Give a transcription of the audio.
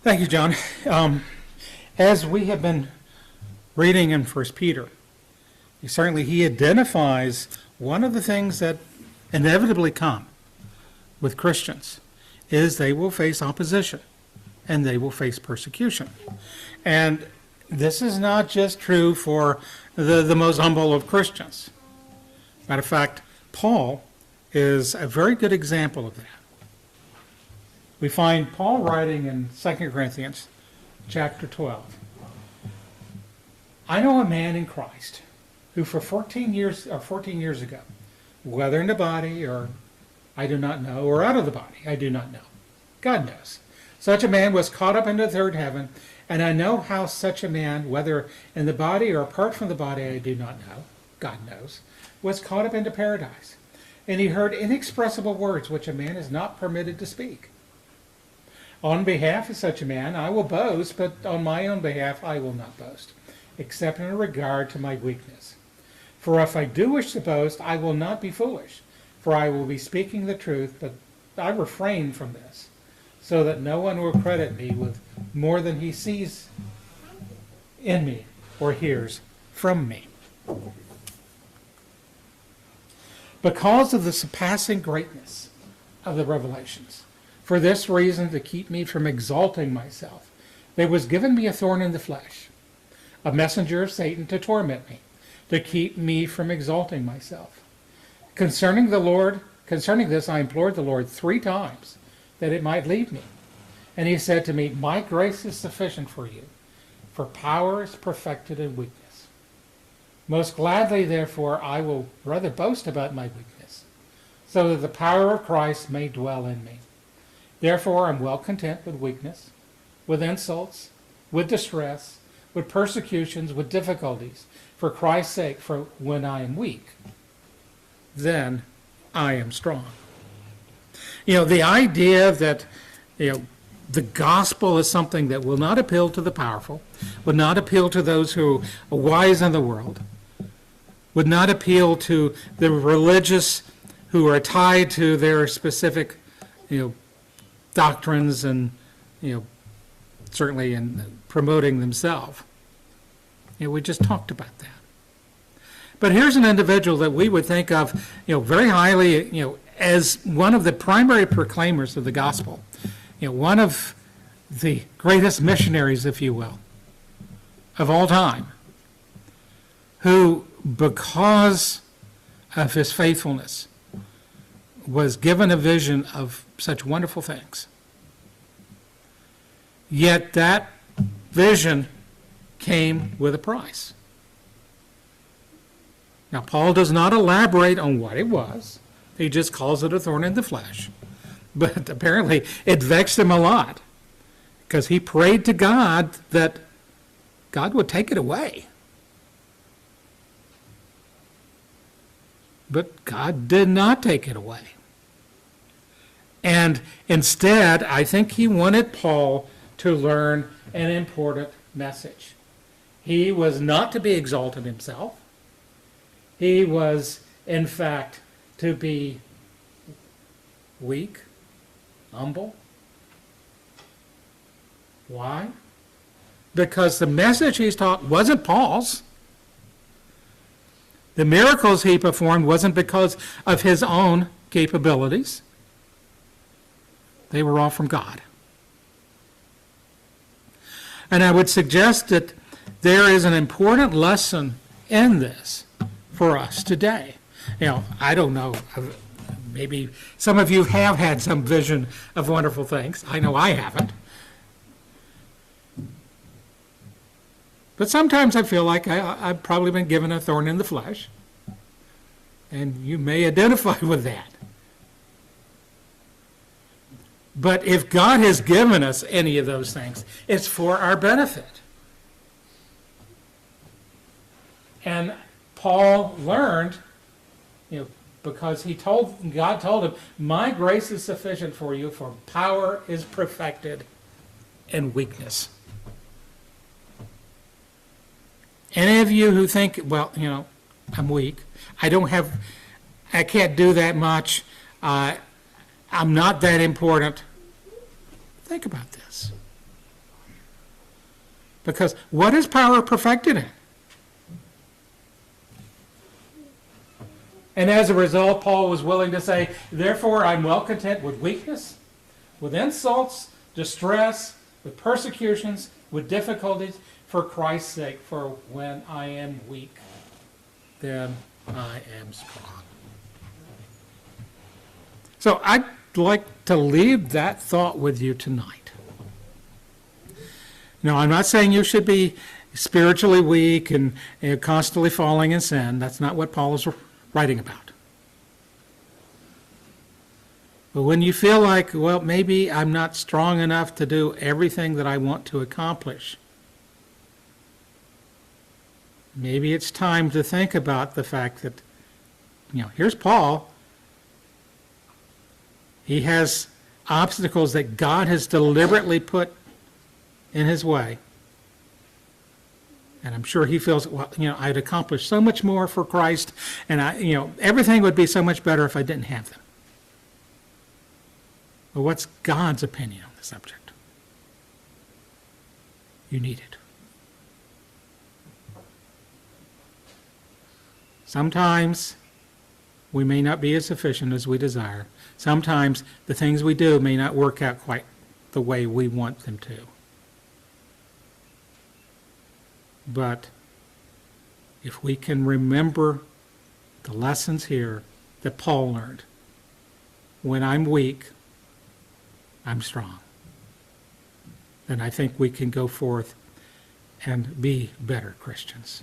Thank you, John. As we have been reading in First Peter, certainly he identifies one of the things that inevitably come with Christians is they will face opposition and they will face persecution. And this is not just true for the most humble of Christians. Matter of fact, Paul is a very good example of that. We find Paul writing in 2 Corinthians chapter 12. I know a man in Christ who for 14 years ago, whether in the body or I do not know, or out of the body, I do not know. God knows. Such a man was caught up into the third heaven, and I know how such a man, whether in the body or apart from the body, I do not know, God knows, was caught up into paradise. And he heard inexpressible words which a man is not permitted to speak. On behalf of such a man I will boast, but on my own behalf I will not boast, except in regard to my weakness. For if I do wish to boast, I will not be foolish, for I will be speaking the truth, but I refrain from this, so that no one will credit me with more than he sees in me or hears from me. Because of the surpassing greatness of the revelations, for this reason, to keep me from exalting myself, there was given me a thorn in the flesh, a messenger of Satan to torment me, to keep me from exalting myself. Concerning this, I implored the Lord 3 times that it might leave me. And he said to me, my grace is sufficient for you, for power is perfected in weakness. Most gladly, therefore, I will rather boast about my weakness, so that the power of Christ may dwell in me. Therefore, I'm well content with weakness, with insults, with distress, with persecutions, with difficulties, for Christ's sake, for when I am weak, then I am strong. The idea that, the gospel is something that will not appeal to the powerful, would not appeal to those who are wise in the world, would not appeal to the religious who are tied to their specific, doctrines and, certainly in promoting themselves. We just talked about that. But here's an individual that we would think of, very highly, as one of the primary proclaimers of the gospel, one of the greatest missionaries, if you will, of all time, who, because of his faithfulness, was given a vision of such wonderful things. Yet that vision came with a price. Now, Paul does not elaborate on what it was. He just calls it a thorn in the flesh. But apparently it vexed him a lot, because he prayed to God that God would take it away. But God did not take it away. And instead, I think he wanted Paul to learn an important message. He was not to be exalted himself. He was, in fact, to be weak, humble. Why? Because the message he's taught wasn't Paul's. The miracles he performed wasn't because of his own capabilities. They were all from God. And I would suggest that there is an important lesson in this for us today. I don't know, maybe some of you have had some vision of wonderful things. I know I haven't. But sometimes I feel like I've probably been given a thorn in the flesh. And you may identify with that. But if God has given us any of those things, it's for our benefit. And Paul learned, because God told him, my grace is sufficient for you, for power is perfected in weakness. Any of you who think, well, I'm weak, I can't do that much, I'm not that important, think about this. Because what is power perfected in? And as a result, Paul was willing to say, therefore I'm well content with weakness, with insults, distress, with persecutions, with difficulties, for Christ's sake. For when I am weak, then I am strong. So I'd like to leave that thought with you tonight. Now, I'm not saying you should be spiritually weak and constantly falling in sin. That's not what Paul is writing about. But when you feel like, well, maybe I'm not strong enough to do everything that I want to accomplish, maybe it's time to think about the fact that, here's Paul. He has obstacles that God has deliberately put in his way. And I'm sure he feels, well, I'd accomplished so much more for Christ, and everything would be so much better if I didn't have them. But what's God's opinion on the subject? You need it. Sometimes we may not be as efficient as we desire. Sometimes the things we do may not work out quite the way we want them to. But if we can remember the lessons here that Paul learned, when I'm weak, I'm strong, then I think we can go forth and be better Christians.